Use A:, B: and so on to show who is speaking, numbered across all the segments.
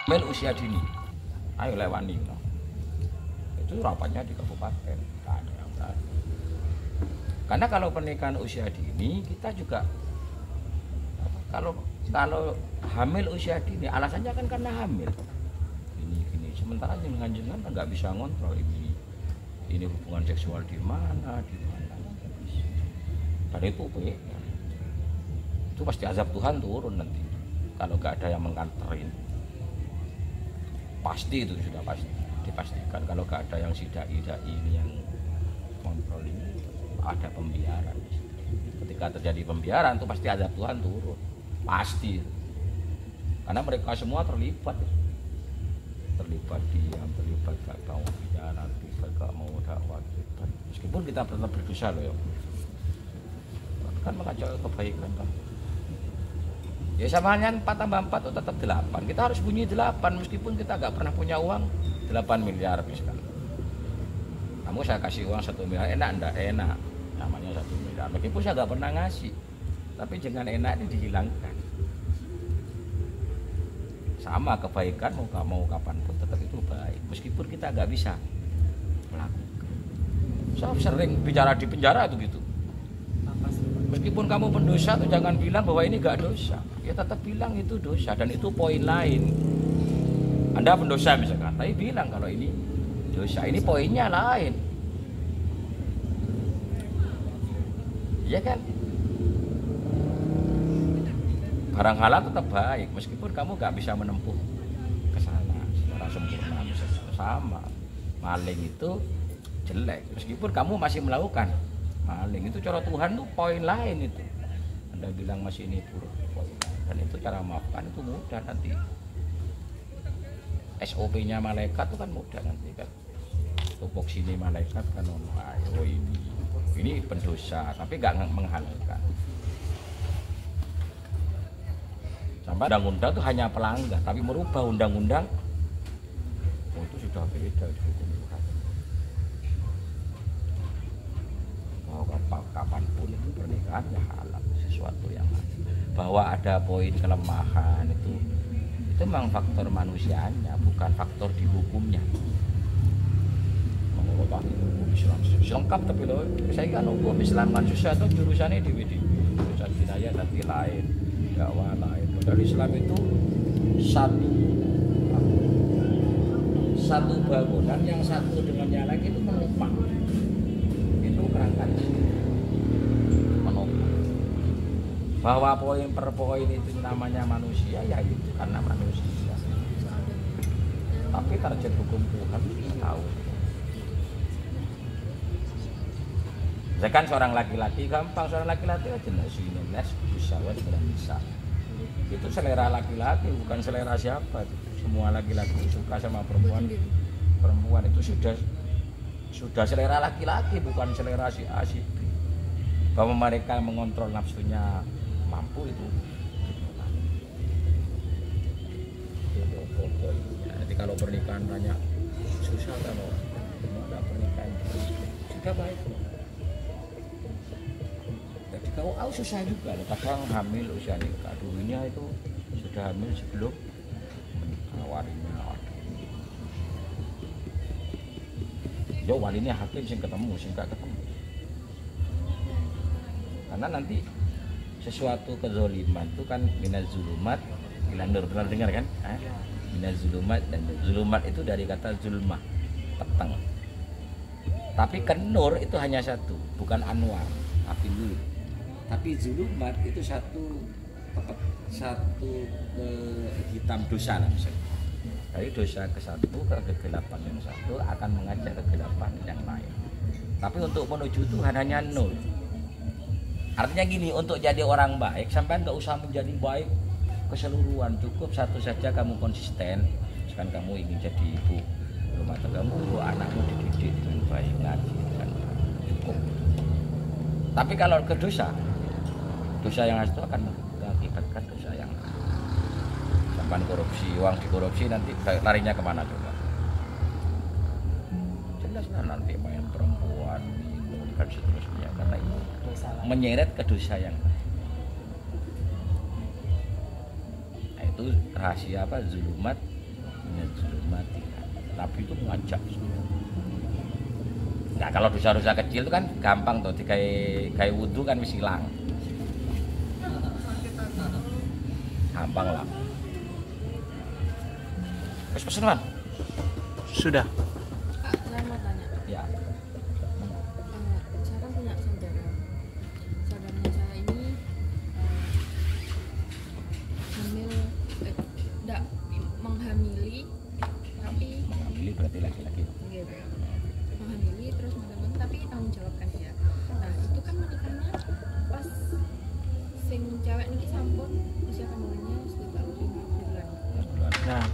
A: Hamil usia dini, ayo lewani no. Itu rapatnya di kabupaten, tak ada yang berani. Karena kalau pernikahan usia dini kita juga kalau hamil usia dini alasannya kan karena hamil gini, sementara jenengan kan nggak bisa ngontrol ini hubungan seksual di mana dan itu pasti azab Tuhan turun nanti kalau nggak ada yang mengkanterin. Pasti itu sudah pasti dipastikan kalau nggak ada yang dai ini yang kontrol ini ada pembiaran. Ketika terjadi pembiaran itu pasti azab Tuhan turun, pasti. Karena mereka semua terlibat diam, terlibat gak mau bicara, terlibat gak mau dakwah. Meskipun kita tetap berdosa loh ya, kan mengajak kebaikan kan. Ya samanya 4 tambah 4 itu tetap 8. Kita harus bunyi 8 meskipun kita nggak pernah punya uang 8 miliar misalkan. Kamu saya kasih uang 1 miliar, enak enggak? Enak. Namanya 1 miliar. Meskipun saya nggak pernah ngasih, tapi jangan enak ini dihilangkan. Sama kebaikan mau kapanpun tetap itu baik. Meskipun kita nggak bisa melakukan. Saya sering bicara di penjara itu gitu. Meskipun kamu pendosa tuh jangan bilang bahwa ini gak dosa. Ya tetap bilang itu dosa dan itu poin lain. Anda pendosa misalkan, tapi bilang kalau ini dosa, ini poinnya lain. Iya kan? Barang halal tetap baik meskipun kamu gak bisa menempuh ke sana secara sempurna. Sama. Maling itu jelek meskipun kamu masih melakukan maling, itu cara Tuhan tuh poin lain itu. Anda bilang masih ini buruk, poin lain. Dan itu cara maafkan itu mudah nanti. SOP-nya malaikat itu kan mudah nanti kan. Tupuk sini malaikat kan ayo ini pendosa tapi nggak menghalalkan. Sampai undang-undang itu hanya pelanggar tapi merubah undang-undang, itu sudah beda itu. Kapanpun itu pernikahan ya halal, sesuatu yang lain. Bahwa ada poin kelemahan itu memang faktor manusianya, bukan faktor di hukumnya. Menurut hukum Islam lengkap tapi loh, saya kan hukum Islam kan susah atau jurusannya di jurusan jinayah nanti lain, dakwah lain. Dari Islam itu satu bangunan yang satu dengan yang lain itu menopang. Itu kerangka bahwa poin per poin itu namanya manusia ya itu karena manusia. Tapi target hukum Tuhan kita tahu. Misalkan seorang laki-laki gampang, seorang laki-laki aja jelas bisa bisa. Itu selera laki-laki bukan selera siapa. Semua laki-laki suka sama perempuan itu sudah selera laki-laki bukan selera si A si B. Bahwa mereka mengontrol nafsunya mampu itu. Jadi kalau pernikahan banyak susah kalau ada pernikahan sudah baik. Jadi kalau susah juga loh. Kadang hamil usia nikah dulunya itu sudah hamil sebelum walinya. Yo walinya hakim sing ketemu sing gak ketemu. Karena nanti sesuatu kezaliman itu kan minaz zulumat ila nur, pernah dengar kan? Minaz zulumat, dan zulumat itu dari kata zulmah, peteng. Tapi kan nur itu hanya satu, bukan anwar, tapi nur. Tapi zulumat itu satu hitam dosa lah misalnya. Dari dosa ke satu ke kegelapan yang satu akan mengajak kegelapan yang lain. Tapi untuk menuju Tuhan hanya nur. Artinya gini, untuk jadi orang baik sampai nggak usah menjadi baik keseluruhan, cukup satu saja kamu konsisten. Misalkan kamu ingin jadi ibu rumah tanggamu, anakmu dididik dengan baik, ngaji dengan cukup. Tapi kalau ke dosa yang itu akan mengakibatkan dosa yang sampai korupsi, uang dikorupsi nanti larinya kemana coba? Jelas lah nanti main perempuan, minum dan seterusnya karena ini menyeret ke dosa yang lain. Nah, itu rahasia apa? Zulumat mati. Nabi itu mengajak. Nah, kalau dosa-dosa kecil itu kan gampang tuh, dikai wudu kan wis hilang. Gampang lah. Wis pesen, Man?
B: Sudah.
C: Kak, saya mau tanya.
A: Ya.
C: Saya kan punya saudara. Saudaranya saya ini hamil, enggak menghamili, tapi
A: Mengambil berarti laki-laki.
C: gitu. Menghamili terus teman-teman, tapi tanggung jawabkan dia. Nah, itu kan menikahnya pas sing cewek niki sampun usia kandungannya sekitar 5 bulan.
B: Nah,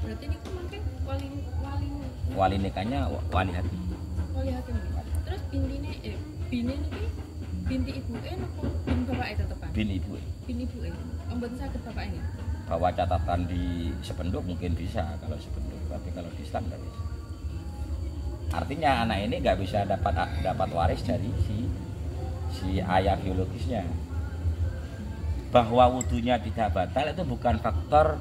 C: Berarti ini mungkin wali
A: Wali nikahnya wali hati.
C: hakim. Terus bini niki binti ibu nopo bin bapak tetepan.
A: Bin ibu.
C: Bin ibu mboten saged bapak ini.
A: Bawa catatan di sependuk mungkin bisa kalau sependuk, tapi kalau di Islam nggak bisa. Artinya anak ini nggak bisa dapat waris dari si ayah biologisnya. Bahwa wudunya tidak batal itu bukan faktor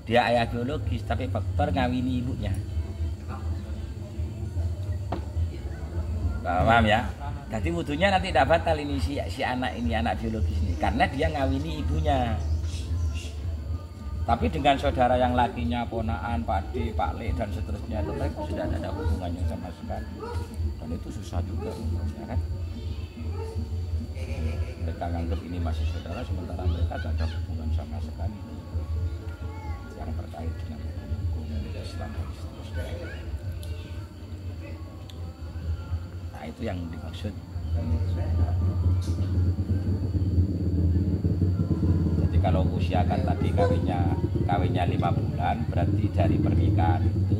A: dia ayah biologis, tapi faktor ngawini ibunya. Paham ya? Jadi wudunya nanti tidak batal ini si anak ini, anak biologis ini, karena dia ngawini ibunya. Tapi dengan saudara yang lakinya, ponaan, Pak D, Pak Le dan seterusnya itu mereka sudah ada hubungannya sama sekali. Dan itu susah juga ya kan? Mereka nganggap ini masih saudara sementara mereka tidak ada hubungan sama sekali yang terkait dengan hukum Islam dan seterusnya. Nah itu yang dimaksud. Jadi kalau usia kan tadi kawinnya 5 bulan, berarti dari pernikahan itu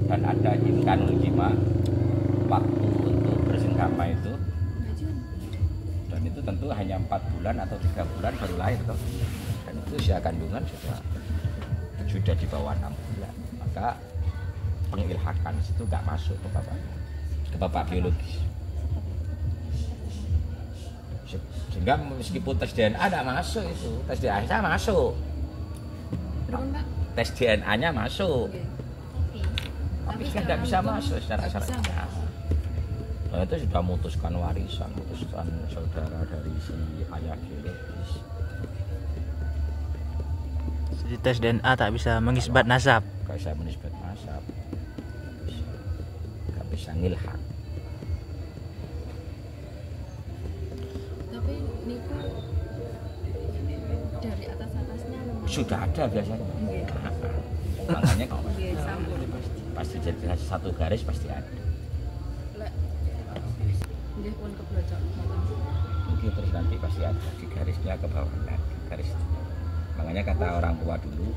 A: dan ada imkanul jima, waktu untuk bersenggama itu, dan itu tentu hanya 4 bulan atau 3 bulan baru lahir toh. Dan itu usia kandungan sudah di bawah 6 bulan, maka pengilhakan itu nggak masuk ke bapak biologis. Sehingga meskipun tes DNA tidak masuk itu, tes DNA masuk. Tes DNA-nya masuk. Tapi kan tidak bisa masuk secara syariat. Nah, itu sudah memutuskan warisan, memutuskan saudara dari si ayah biologis.
B: jadi tes DNA tak bisa mengisbat nasab.
A: Gak bisa menisbat nasab, gak bisa ngilhak.
C: Tapi niku dari atasnya memang
A: Sudah ada biasanya. Makanya kalau
C: nggih sampun.
A: pasti jadi satu garis pasti ada.
C: Lek nggih pun keblocok.
A: Mungkin terus nanti pasti ada di garisnya ke bawah lagi garis. Makanya kata orang tua dulu,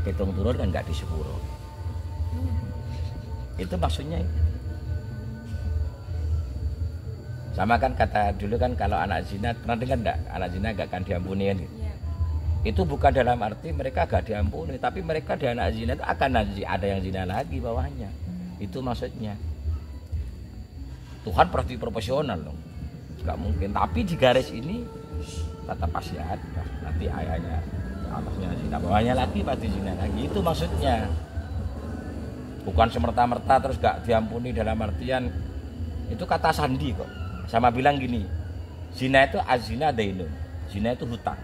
A: hitung turun kan nggak di sepuro. Itu maksudnya. Sama kan kata dulu kan kalau anak zina, pernah dengar enggak? Anak zina enggak akan diampuni kan?
C: Iya.
A: Itu bukan dalam arti mereka enggak diampuni, tapi mereka di anak zina itu akan ada yang zina lagi bawahnya. Itu maksudnya. Tuhan pasti proporsional dong. Enggak mungkin, tapi di garis ini tetap pasti ada. Nanti ayahnya atasnya zina, bawahnya lagi pasti zina lagi. Itu maksudnya. Bukan semerta-merta terus enggak diampuni dalam artian itu kata sandi kok. Sama bilang gini, zina itu azina dainun, zina itu hutang,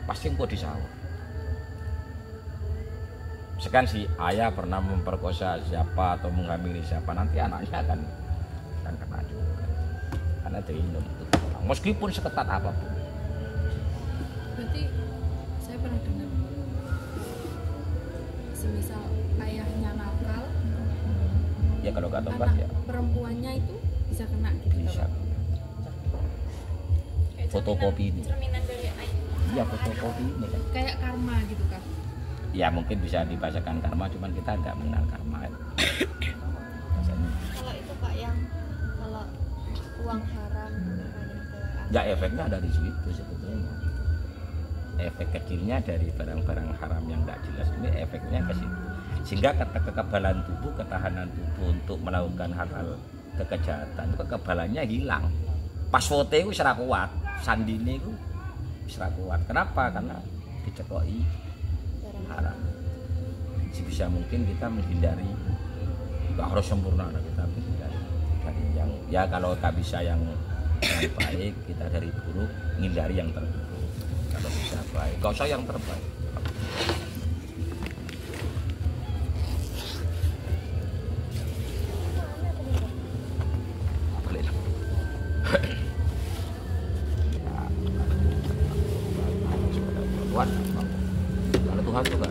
A: pasti engkau disawah. Sekarang si ayah pernah memperkosa siapa atau menghamili siapa, nanti anaknya akan kena juga, karena dainun itu hutang, meskipun seketat apapun.
C: Berarti saya pernah dengar semisal ayahnya nakal,
A: Ya kalau nggak tobat
C: anak
A: ya
C: perempuannya itu bisa kena gitu.
A: bisa. Fotokopi ini,
C: Cerminan dari ayah.
A: iya fotokopi ini kan.
C: Kayak karma gitu kan.
A: Ya mungkin bisa dibacakan karma, cuman kita nggak mengenal karma.
D: Kalau itu Pak yang kalau uang haram
A: Ya efeknya dari situ sebetulnya. Efek kecilnya dari barang-barang haram yang tidak jelas ini efeknya ke situ. Sehingga kekebalan tubuh, ketahanan tubuh untuk melakukan hal-hal kekejahatan, kekebalannya hilang. Pas foto itu serah kuat, sandine itu serah kuat. Kenapa? Karena dicekoki haram. sebisa mungkin kita menghindari, nggak harus sempurna, kita menghindari dari yang ya kalau tak bisa yang baik, kita dari buruk menghindari yang terburuk. Kalau bisa baik, nggak usah yang terbaik. Kalau Tuhan tuh kan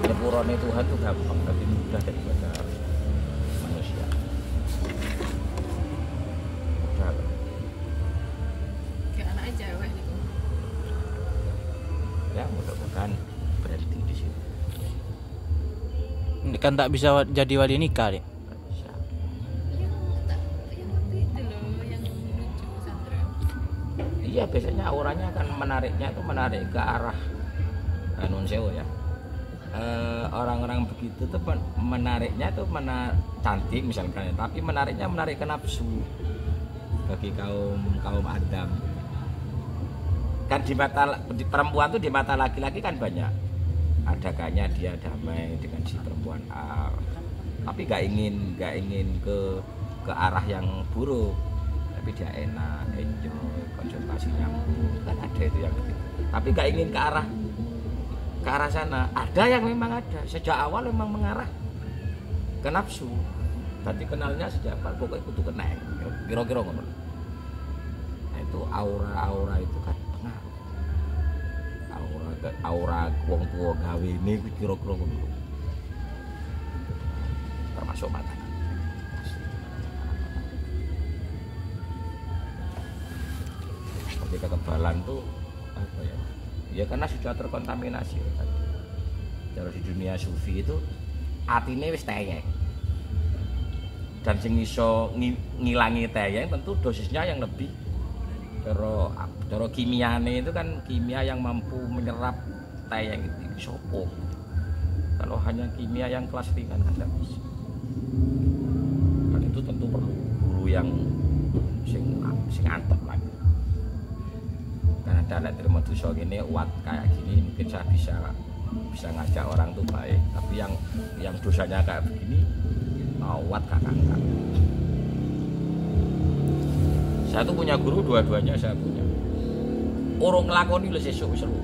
A: nyepurone Tuhan tuh gampang, lebih mudah daripada manusia. Mudah.
C: Kayak anak cewek gitu.
A: Ya mudah-mudahan berhenti di sini.
B: Ini kan tak bisa jadi wali nikah deh.
A: Bisa.
C: Yang waktu itu loh, yang lucu Sandra.
A: Iya, biasanya auranya kan menariknya itu menarik ke arah non sewo ya. Orang-orang begitu tuh menariknya tuh cantik misalkan, tapi menariknya menarik ke nafsu bagi kaum Adam. Kan di mata di perempuan tuh di mata laki-laki kan banyak. Ada kayaknya dia damai dengan si perempuan A, tapi nggak ingin ke arah yang buruk, tapi dia enak, enjoy, konsultasi nyambung, kan ada itu yang begitu. Tapi nggak ingin ke arah sana. Ada yang memang ada sejak awal memang mengarah ke nafsu. Tadi kenalnya sejak awal pokoknya kudu kena kira-kira ngono. Nah, itu aura itu kan pengaruh. Aura wong tua gawe ini kira-kira ngono. Termasuk mata. Tapi kekebalan tuh apa ya? Ya karena sudah terkontaminasi kan. Kalau di dunia sufi itu atine wis teyeng. Dan sing iso ngilangi teyeng tentu dosisnya yang lebih. Cara kimiane itu kan kimia yang mampu menyerap teyeng itu sopo. Kalau hanya kimia yang kelas ringan kan tidak bisa. Dan itu tentu perlu guru yang sing antep lagi. Karena dalam terima dosa gini, uat kayak gini mungkin saya bisa ngajak orang tuh baik. Tapi yang dosanya kayak begini, uat kakak. Saya tuh punya guru, dua-duanya saya punya. Orang ngelakoni lu sesuk seru.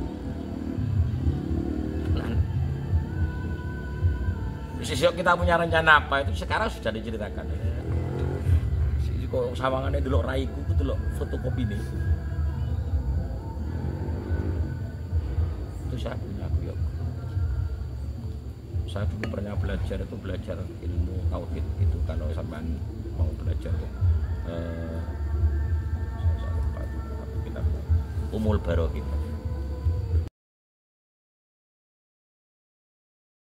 A: Sesuk kita punya rencana apa itu sekarang sudah diceritakan. Kok sawangannya dulu raiku itu dulu fotokopi nih. Itu saya punya guyok. Saya dulu pernah belajar ilmu tauhid itu kalau sampean mau belajar saya lupa tapi kita Umul Barokin.